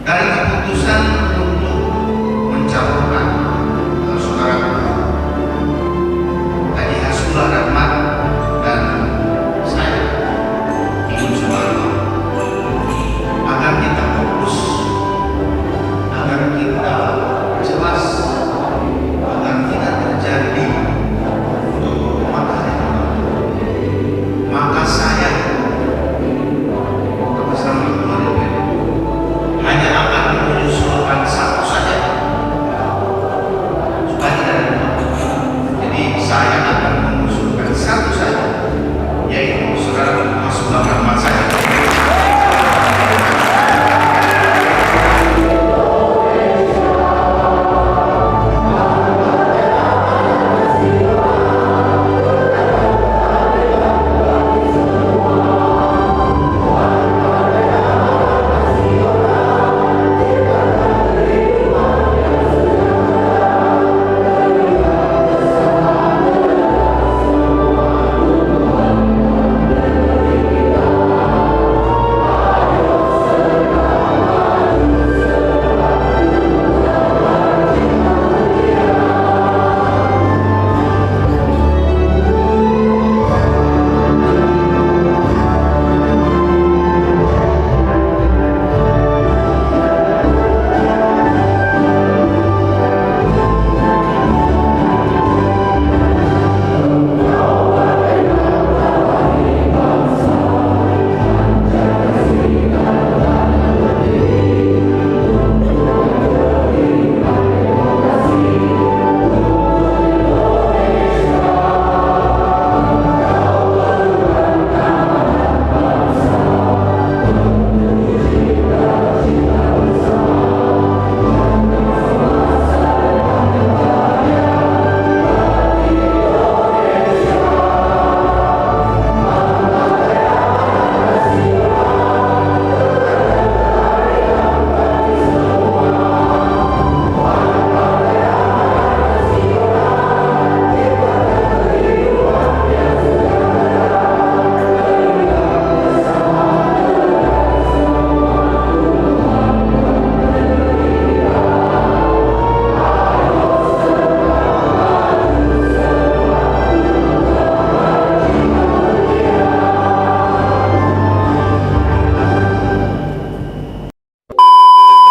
dari keputusan untuk mencalonkan saudara Haji Hasbullah Rahmat dan saya ingin Sumarno agar kita fokus, agar kita jelas, agar tidak terjadi maka saya bersama keluarga hanya akan mengusulkan satu saja supaya tidak ada dua. Jadi saya akan mengusulkan satu saja, yaitu saudara Hasbullah Rahmat saya.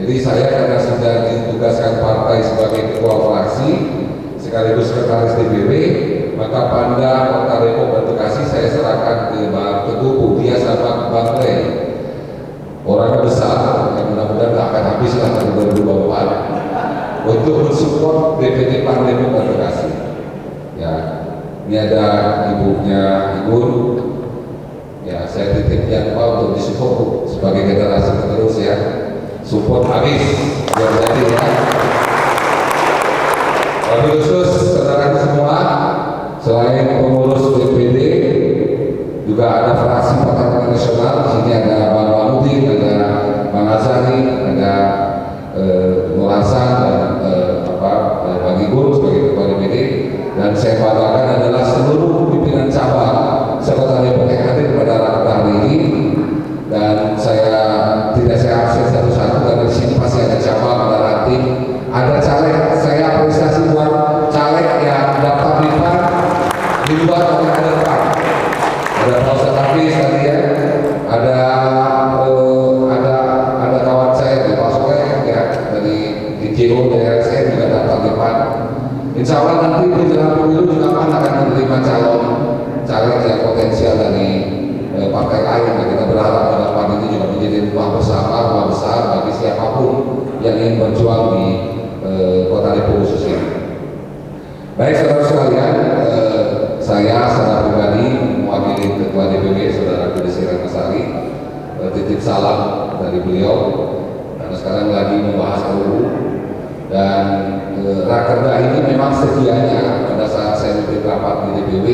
Jadi saya karena sudah ditugaskan partai sebagai ketua fraksi sekaligus sekretaris DPW, maka Panda Kota Depok dan Bekasi saya serahkan ke Bang Teguh Putia sama Bang Rey. Orangnya besar, yang mudah-mudahan nggak akan habis lah tahun 2024 untuk mensupport DPD Pan Depok dan Bekasi. Ya, ini ada ibunya Igun. Ya, saya titip yang untuk disupport sebagai generasi penerus ya. Support habis biar jadi ya. Wabil khusus saudara semua, selain pengurus DPD juga ada fraksi Partai Nasional. Di sini ada Bang Mahmudin, ada Bang Azari, ada Murasan dan Bang Igun sebagai ketua DPD, dan saya banggakan adalah seluruh pimpinan cabang serta Depok yang hadir pada rapat hari ini. Dan tidak saya absen satu-satu karena di sini pasti ada cabang, ada ranting, ada caleg. Saya apresiasi buat caleg yang daftar di PAN di luar oleh ada PAN. Ada Pak Ustadz Hafiz tadi ya, ada kawan saya di Pak Soleh ya dari DJO dari RSM juga daftar di PAN. Insya Allah nanti menjelang pemilu juga PAN akan menerima calon caleg yang potensial dari partai lain. Dan kita berharap pada PAN ini juga menjadi rumah bersama, rumah besar bagi siapapun yang ingin berjuang di Kota Depok khususnya. Baik saudara sekalian, saya secara pribadi mewakili Ketua DPW Saudara Kudus Irangmasari, titip salam dari beliau karena sekarang lagi membahas RUU. Dan rakerda ini memang sedianya pada saat saya memimpin rapat di DPW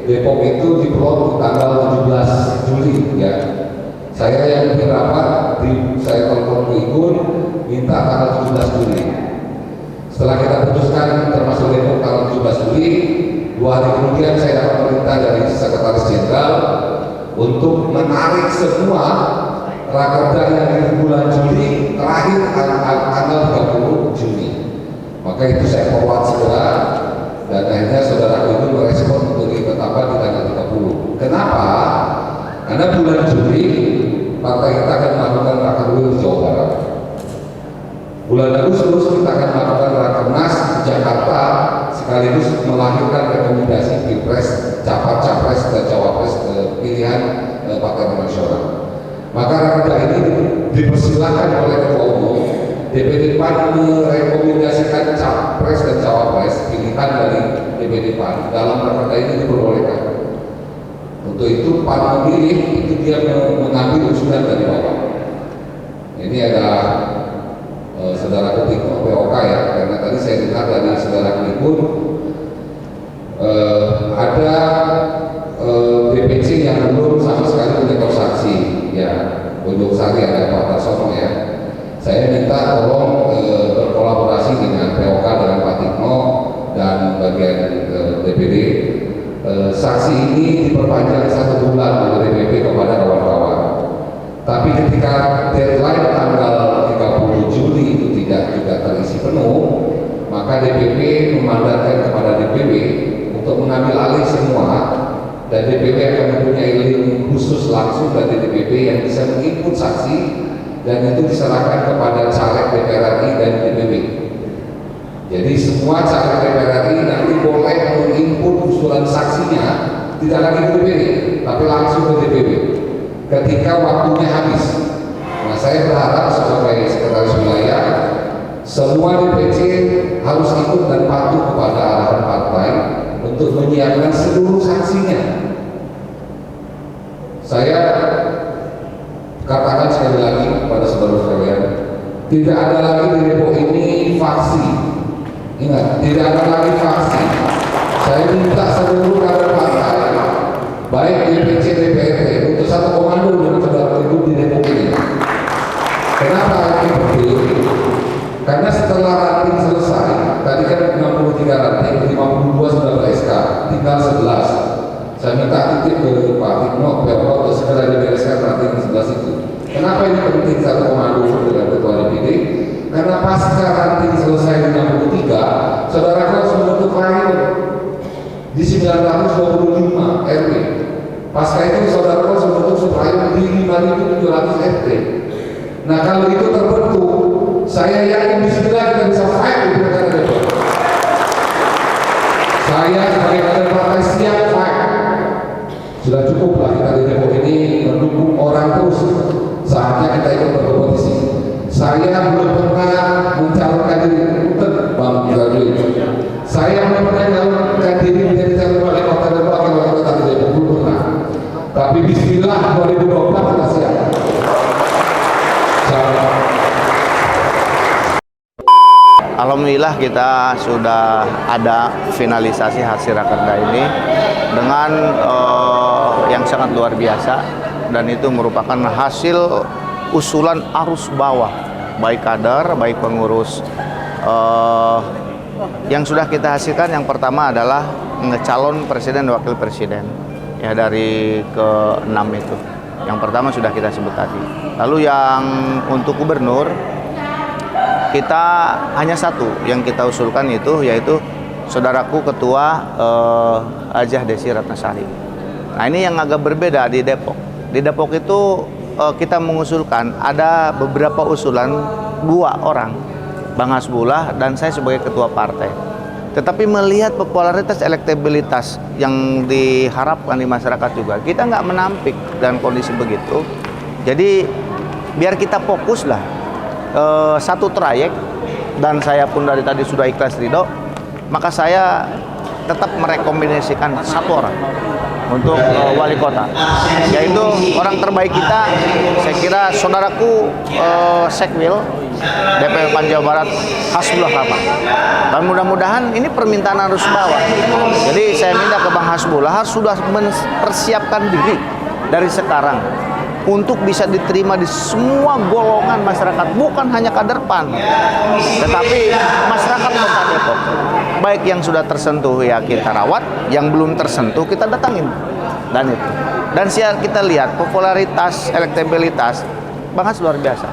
Depok itu diplot tanggal 17 Juli ya. Saya yang memimpin rapat, saya telepon ke Igun minta tanggal 17 Juli. Setelah kita putuskan termasuk Depok tanggal 17 Juli, 2 hari kemudian saya dapat perintah dari Sekretaris Jenderal untuk menarik semua rakerda yang di bulan Juli terakhir akhir tanggal 30 Juni. Maka itu saya forward segera, dan akhirnya saudara itu merespon untuk ditetapkan di tanggal 30. Kenapa? Karena bulan Juli partai kita akan melakukan rakernas di Jawa Barat. Bulan Agustus kita akan melakukan rakernas di Jakarta, sekaligus melahirkan rekomendasi pilpres, capres dan cawapres pilihan Partai Nasional. Maka rakernas ini dipersilakan oleh Ketua Umum DPD PAN merekomendasikan capres dan cawapres pilihan dari DPD PAN dalam rakernas ini diperbolehkan. Untuk itu PAN memilih, itu dia mengambil usulan dari bawah. Ini ada saudara ketik POK ya, karena tadi saya dengar dari saudara Ketikun ada DPC yang belum sama sekali menyetor saksi ya, untuk Sari ada Pak Tarsono ya. Saya minta tolong berkolaborasi dengan POK, dengan Pak Tikno dan bagian DPD. Saksi ini diperpanjang 1 bulan oleh DPP kepada kawan-kawan. Tapi ketika deadline tanggal 30 Juli itu tidak juga terisi penuh, maka DPP memandatkan kepada DPW untuk mengambil alih semua, dan DPW akan mempunyai link khusus langsung dari DPP yang bisa menginput saksi, dan itu diserahkan kepada caleg DPR RI dan DPW. Jadi semua caleg DPR RI nanti boleh menginput usulan saksinya, tidak lagi ke DPW, tapi langsung ke DPW ketika waktunya habis. Nah, saya berharap sebagai sekretaris wilayah, semua DPC harus ikut dan patuh kepada arahan partai untuk menyiapkan seluruh saksinya. Saya katakan sekali lagi kepada saudara sekalian, tidak ada lagi di Depok ini faksi. Ingat, tidak ada lagi faksi. Saya minta seluruh kader partai, baik DPC, DPRD, untuk satu komando dengan saudara itu di Depok ini. Kenapa ini penting? Karena setelah ranting selesai, tadi kan 63 ranting, 52 sudah ber-SK, tinggal 11. Saya minta titip ke Pak Tikno, POK untuk segera dibereskan ranting 11 itu. Kenapa ini penting satu komando dengan Ketua DPD? Karena pasca ranting selesai di 63, saudara harus membentuk file di 925 RW. Pasca itu saudara harus membentuk subfile di 5.700 RT. Nah, kalau itu terbentuk, saya yakin bismillah kita bisa fight di pilkada Depok. Saya sebagai kader partai siap fight. Sudah cukuplah kita di Depok ini mendukung orang terus. Saatnya kita ikut berkompetisi. Saya belum pernah mencalonkan diri, Bang Gadri. Saya belum pernah mencalonkan diri menjadi calon wali kota dan wakil wali kota di Depok, belum pernah. Tapi bismillah 2024 kita siap. Alhamdulillah kita sudah ada finalisasi hasil rakerda ini dengan yang sangat luar biasa, dan itu merupakan hasil usulan arus bawah, baik kader, baik pengurus. Yang sudah kita hasilkan, yang pertama adalah calon presiden dan wakil presiden ya, dari ke-6 itu. Yang pertama sudah kita sebut tadi. Lalu yang untuk gubernur, kita hanya satu yang kita usulkan itu, yaitu saudaraku Ketua Hajah Desi Ratnasari. Nah, ini yang agak berbeda di Depok. Di Depok itu kita mengusulkan ada beberapa usulan, 2 orang, Bang Hasbullah dan saya sebagai ketua partai. Tetapi melihat popularitas, elektabilitas yang diharapkan di masyarakat juga, kita nggak menampik dan kondisi begitu. Jadi biar kita fokuslah satu trayek, dan saya pun dari tadi sudah ikhlas ridho, maka saya tetap merekomendasikan 1 orang untuk wali kota, yaitu orang terbaik kita. Saya kira saudaraku Sekwil DPP PAN Jawa Barat, Hasbullah Rahman. Dan mudah-mudahan ini permintaan harus bawah. Jadi saya minta ke Bang Hasbullah harus sudah mempersiapkan diri dari sekarang untuk bisa diterima di semua golongan masyarakat, bukan hanya kader PAN, tetapi masyarakat Kota Depok. Baik yang sudah tersentuh ya kita rawat, yang belum tersentuh kita datangin. Dan itu. Dan siap kita lihat popularitas, elektabilitas Bang Has luar biasa.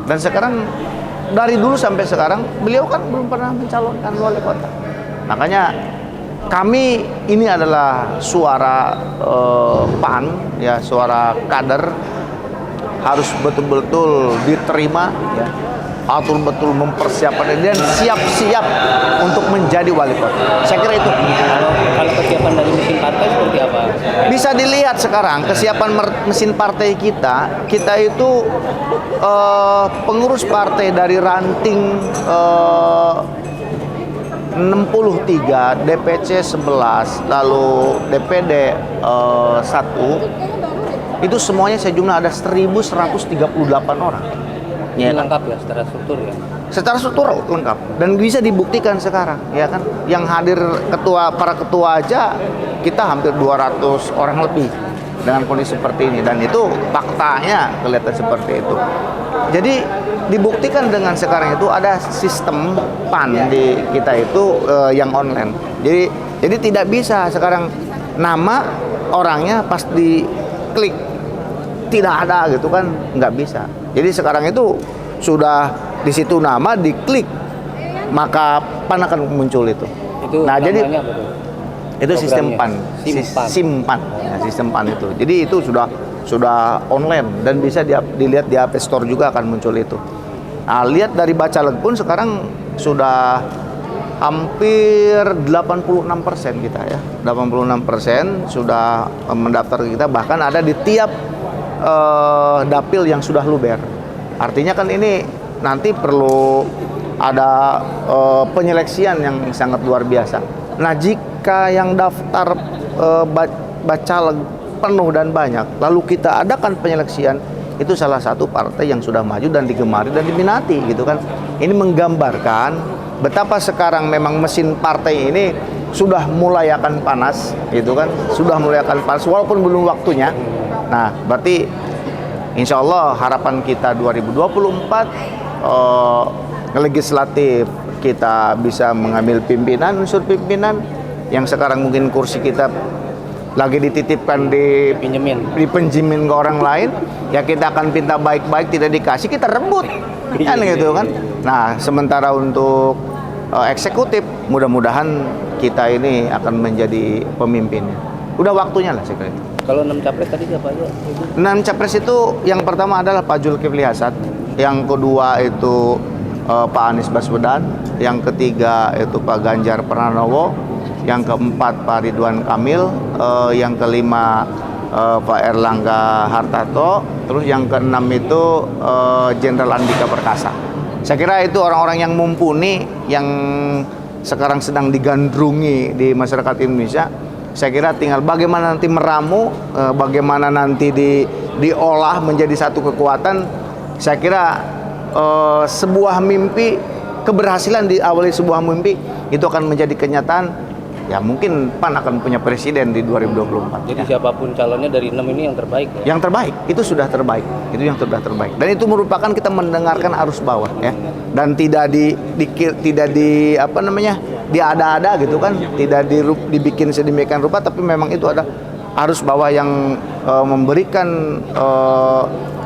Dan sekarang dari dulu sampai sekarang beliau kan belum pernah mencalonkan wali kota. Makanya kami ini adalah suara PAN, ya, suara kader, harus betul-betul diterima, ya, atur betul mempersiapkan dan siap-siap untuk menjadi wali kota. Saya kira itu. Kalau kesiapan dari mesin partai seperti apa? Bisa dilihat sekarang kesiapan mesin partai kita itu pengurus partai dari ranting 63, DPC 11, lalu DPD 1, itu semuanya sejumlah ada 1.138 orang. Ini lengkap ya secara struktur ya? Secara struktur lengkap dan bisa dibuktikan sekarang, ya kan? Yang hadir para ketua aja kita hampir 200 orang lebih dengan kondisi seperti ini, dan itu faktanya kelihatan seperti itu. Jadi dibuktikan dengan sekarang itu ada sistem PAN di kita itu yang online. Jadi tidak bisa sekarang nama orangnya pas diklik tidak ada gitu kan, nggak bisa. Jadi sekarang itu sudah di situ nama diklik maka PAN akan muncul itu. Nah jadi apa tuh? itu sistem PAN, simpan, ya, sistem PAN itu. Jadi itu sudah online dan bisa dilihat di App Store juga akan muncul itu. Nah, lihat dari Bacalek pun sekarang sudah hampir 86% kita, ya, 86% sudah mendaftar ke kita, bahkan ada di tiap dapil yang sudah luber. Artinya kan ini nanti perlu ada penyeleksian yang sangat luar biasa. Nah, jika yang daftar Bacalek penuh dan banyak, lalu kita adakan penyeleksian, itu salah satu partai yang sudah maju dan digemari dan diminati gitu kan. Ini menggambarkan betapa sekarang memang mesin partai ini sudah mulai akan panas gitu kan, sudah mulai akan panas walaupun belum waktunya. Nah, berarti insya Allah harapan kita 2024 legislatif kita bisa mengambil pimpinan, unsur pimpinan yang sekarang mungkin kursi kita lagi dititipkan dipinjemin ke orang lain, ya kita akan pinta baik-baik, tidak dikasih kita rebut kan gitu kan. Nah, sementara untuk eksekutif mudah-mudahan kita ini akan menjadi pemimpinnya. Udah waktunya lah saya kira itu. Kalau 6 capres tadi siapa aja? 6 capres itu yang pertama adalah Pak Zulkifli Hasan, yang kedua itu Pak Anies Baswedan, yang ketiga itu Pak Ganjar Pranowo, yang keempat Pak Ridwan Kamil, yang kelima Pak Erlangga Hartarto, terus yang keenam itu Jenderal Andika Perkasa. Saya kira itu orang-orang yang mumpuni, yang sekarang sedang digandrungi di masyarakat Indonesia. Saya kira tinggal bagaimana nanti meramu, bagaimana nanti diolah menjadi satu kekuatan. Saya kira sebuah mimpi, keberhasilan diawali sebuah mimpi itu akan menjadi kenyataan. Ya mungkin PAN akan punya presiden di 2024. Jadi siapapun calonnya dari 6 ini yang terbaik ya? Yang terbaik, itu sudah terbaik. Itu yang sudah terbaik. Dan itu merupakan kita mendengarkan arus bawah, ya. Dan tidak diada-ada gitu kan, tidak dibikin sedemikian rupa, tapi memang itu ada arus bawah yang memberikan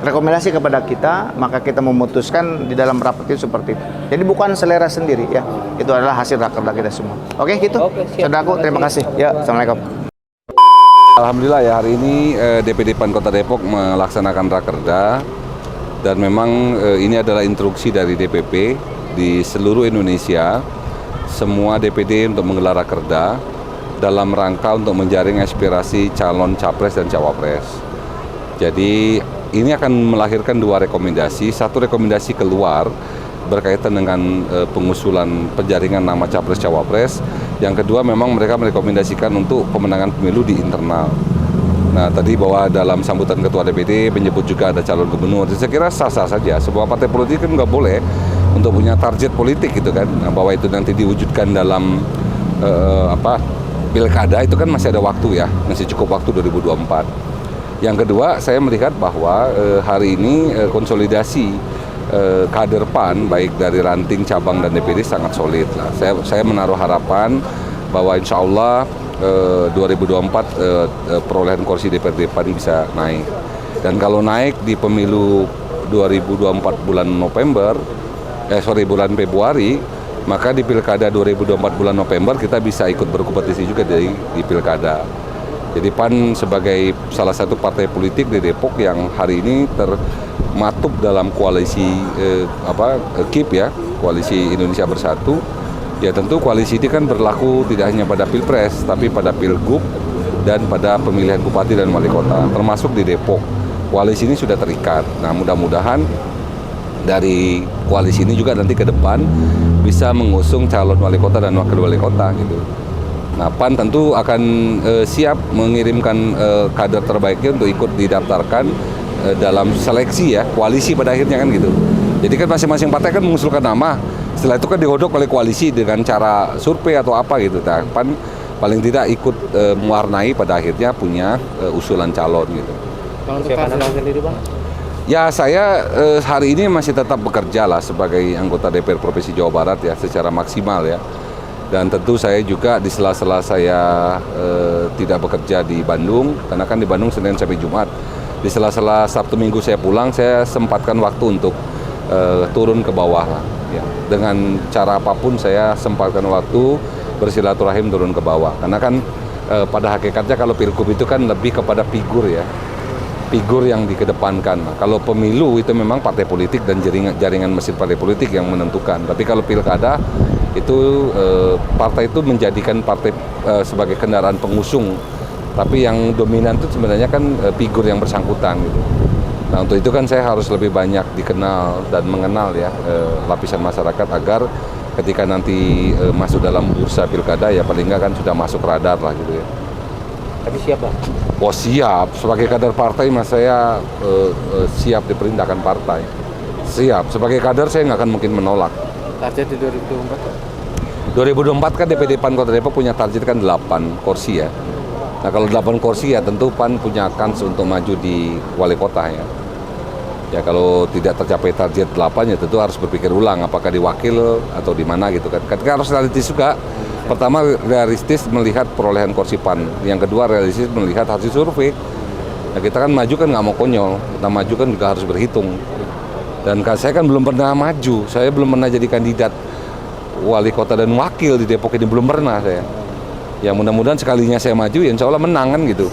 rekomendasi kepada kita, maka kita memutuskan di dalam rapat itu seperti itu. Jadi bukan selera sendiri, ya. Itu adalah hasil rakerda kita semua. Oke, gitu. Saudaraku, terima kasih. Ya, assalamualaikum. Alhamdulillah ya, hari ini DPD PAN Kota Depok melaksanakan rakerda, dan memang ini adalah instruksi dari DPP di seluruh Indonesia, semua DPD untuk menggelar rakerda dalam rangka untuk menjaring aspirasi calon capres dan cawapres. Jadi ini akan melahirkan 2 rekomendasi. Satu rekomendasi keluar berkaitan dengan pengusulan penjaringan nama capres cawapres. Yang kedua memang mereka merekomendasikan untuk pemenangan pemilu di internal. Nah, tadi bahwa dalam sambutan Ketua DPD menyebut juga ada calon gubernur. Saya kira sah-sah saja. Sebuah partai politik kan nggak boleh untuk punya target politik gitu kan. Nah, bahwa itu nanti diwujudkan dalam pilkada itu kan masih ada waktu ya, masih cukup waktu 2024. Yang kedua, saya melihat bahwa hari ini konsolidasi kader PAN baik dari ranting, cabang dan DPD sangat solid lah. Saya menaruh harapan bahwa insya Allah 2024 perolehan kursi DPRD PAN bisa naik. Dan kalau naik di pemilu 2024 bulan November, bulan Februari, maka di Pilkada 2024 bulan November kita bisa ikut berkompetisi juga di Pilkada. Jadi PAN sebagai salah satu partai politik di Depok yang hari ini termaktub dalam koalisi KIP ya, Koalisi Indonesia Bersatu. Ya tentu koalisi ini kan berlaku tidak hanya pada Pilpres, tapi pada Pilgub dan pada pemilihan bupati dan wali kota, termasuk di Depok. Koalisi ini sudah terikat. Nah, mudah-mudahan dari koalisi ini juga nanti ke depan bisa mengusung calon wali kota dan wakil wali kota gitu. Nah, PAN tentu akan siap mengirimkan kader terbaiknya untuk ikut didaftarkan dalam seleksi ya, koalisi pada akhirnya kan gitu. Jadi kan masing-masing partai kan mengusulkan nama, setelah itu kan digodok oleh koalisi dengan cara survei atau apa gitu. Nah, PAN paling tidak ikut mewarnai pada akhirnya punya usulan calon gitu. Kalau untuk Anda sendiri Bang? Ya saya hari ini masih tetap bekerja lah sebagai anggota DPR Provinsi Jawa Barat ya secara maksimal ya. Dan tentu saya juga di sela-sela saya tidak bekerja di Bandung, karena kan di Bandung Senin sampai Jumat. Di sela-sela Sabtu Minggu saya pulang, saya sempatkan waktu untuk turun ke bawah lah. Ya. Dengan cara apapun saya sempatkan waktu bersilaturahim turun ke bawah. Karena kan pada hakikatnya kalau Pilgub itu kan lebih kepada figur ya. Figur yang dikedepankan. Nah, kalau pemilu itu memang partai politik dan jaringan mesin partai politik yang menentukan. Tapi kalau pilkada itu partai itu menjadikan partai sebagai kendaraan pengusung. Tapi yang dominan itu sebenarnya kan figur yang bersangkutan gitu. Nah, untuk itu kan saya harus lebih banyak dikenal dan mengenal ya lapisan masyarakat agar ketika nanti masuk dalam bursa pilkada ya paling nggak kan sudah masuk radar lah gitu ya. Tapi siap Bang? Oh siap, sebagai kader partai mas saya siap diperintahkan partai. Siap, sebagai kader saya nggak akan mungkin menolak. Target di 2024? 2024 kan DPD PAN Kota Depok punya target kan 8 kursi ya. Nah kalau 8 kursi ya tentu PAN punya kans untuk maju di wali kota ya. Ya kalau tidak tercapai target 8 ya tentu harus berpikir ulang apakah di wakil atau di mana gitu kan. Ketika harus realistis juga. Pertama realistis melihat perolehan kursi PAN, yang kedua realistis melihat hasil survei. Nah, kita kan maju kan nggak mau konyol, kita maju kan juga harus berhitung. Dan saya kan belum pernah maju, saya belum pernah jadi kandidat wali kota dan wakil di Depok ini, belum pernah saya. Ya mudah-mudahan sekalinya saya maju, ya insya Allah menang kan gitu.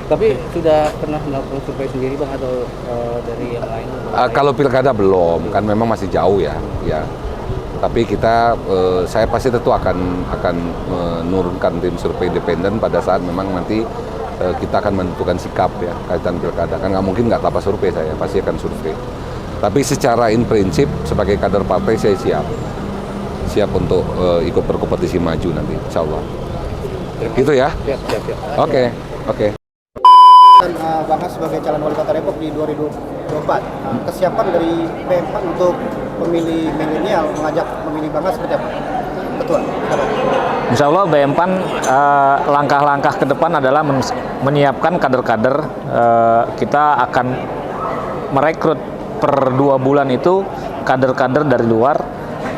Tapi sudah pernah melakukan survei sendiri Bang atau dari yang lain? Kalau pilkada belum, kan memang masih jauh ya. Tapi kita, saya pasti tentu akan menurunkan tim survei independen pada saat memang nanti kita akan menentukan sikap ya kaitan pilkada. Kan nggak mungkin nggak tanpa survei saya, pasti akan survei. Tapi secara in prinsip sebagai kader partai saya siap untuk ikut berkompetisi maju nanti, insya Allah. Gitu ya? Siap. Oke. Bangas sebagai calon wali kota Depok di 2024. Kesiapan dari BM-PAN untuk pemilih milenial mengajak memilih Bangas seperti apa? Ketua. Insya Allah BM-PAN langkah-langkah ke depan adalah menyiapkan kader-kader. Kita akan merekrut per 2 bulan itu kader-kader dari luar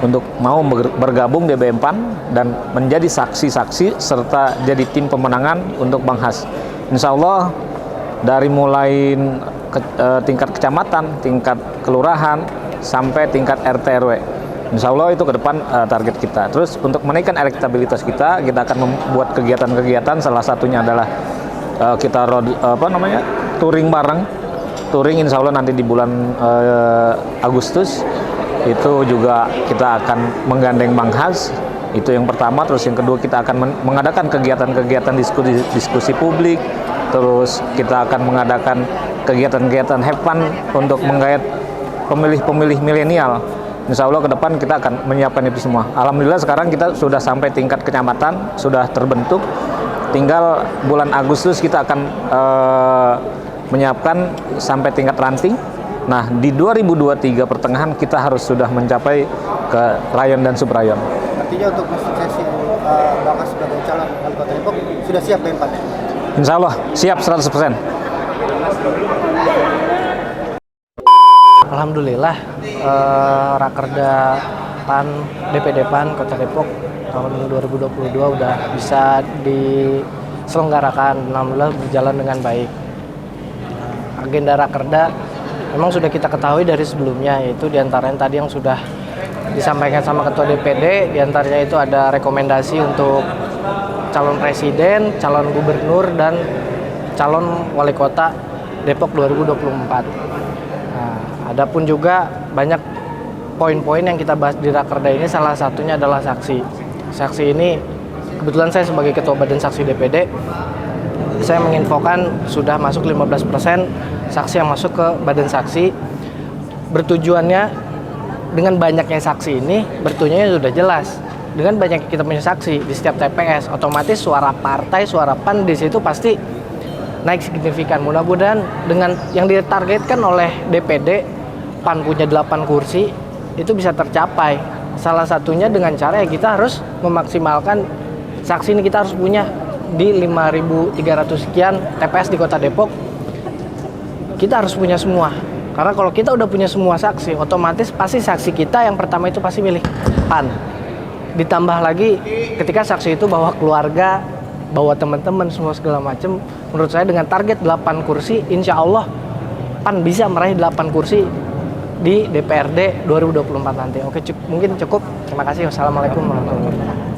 untuk mau bergabung di BM-PAN dan menjadi saksi-saksi serta jadi tim pemenangan untuk Bangas. Insya Allah dari mulai tingkat kecamatan, tingkat kelurahan, sampai tingkat RT RW. Insya Allah itu ke depan target kita. Terus untuk menaikkan elektabilitas kita akan membuat kegiatan-kegiatan. Salah satunya adalah kita touring bareng. Touring insya Allah nanti di bulan Agustus. Itu juga kita akan menggandeng Bangas. Itu yang pertama. Terus yang kedua kita akan mengadakan kegiatan-kegiatan diskusi publik. Terus kita akan mengadakan kegiatan-kegiatan have fun untuk menggait pemilih-pemilih milenial. Insya Allah ke depan kita akan menyiapkan itu semua. Alhamdulillah sekarang kita sudah sampai tingkat kecamatan, sudah terbentuk. Tinggal bulan Agustus kita akan menyiapkan sampai tingkat ranting. Nah di 2023 pertengahan kita harus sudah mencapai ke rayon dan subrayon. Artinya untuk sukses Bangas sebagai calon wali kota Depok sudah siap BM-PAN? Insya Allah siap 100%. Alhamdulillah Rakerda PAN DPD PAN Kota Depok tahun 2022 udah bisa diselenggarakan. Alhamdulillah berjalan dengan baik. Agenda Rakerda memang sudah kita ketahui dari sebelumnya, yaitu diantaranya tadi yang sudah disampaikan sama Ketua DPD, diantaranya itu ada rekomendasi untuk calon presiden, calon gubernur, dan calon wali kota Depok 2024. Nah, adapun juga banyak poin-poin yang kita bahas di Rakerda ini, salah satunya adalah saksi. Saksi ini, kebetulan saya sebagai Ketua Badan Saksi DPD, saya menginfokan sudah masuk 15% saksi yang masuk ke Badan Saksi. Bertujuannya, dengan banyaknya saksi ini, bertujuannya sudah jelas. Dengan banyak kita punya saksi di setiap TPS, otomatis suara partai, suara PAN di situ pasti naik signifikan. Mudah-mudahan dengan yang ditargetkan oleh DPD, PAN punya 8 kursi, itu bisa tercapai. Salah satunya dengan cara ya kita harus memaksimalkan saksi ini, kita harus punya di 5.300 sekian TPS di Kota Depok. Kita harus punya semua. Karena kalau kita udah punya semua saksi, otomatis pasti saksi kita yang pertama itu pasti milih PAN. Ditambah lagi ketika saksi itu bawa keluarga, bawa teman-teman, semua segala macam. Menurut saya dengan target 8 kursi, insya Allah PAN bisa meraih 8 kursi di DPRD 2024 nanti. Oke, mungkin cukup. Terima kasih. Wassalamualaikum warahmatullahi wabarakatuh.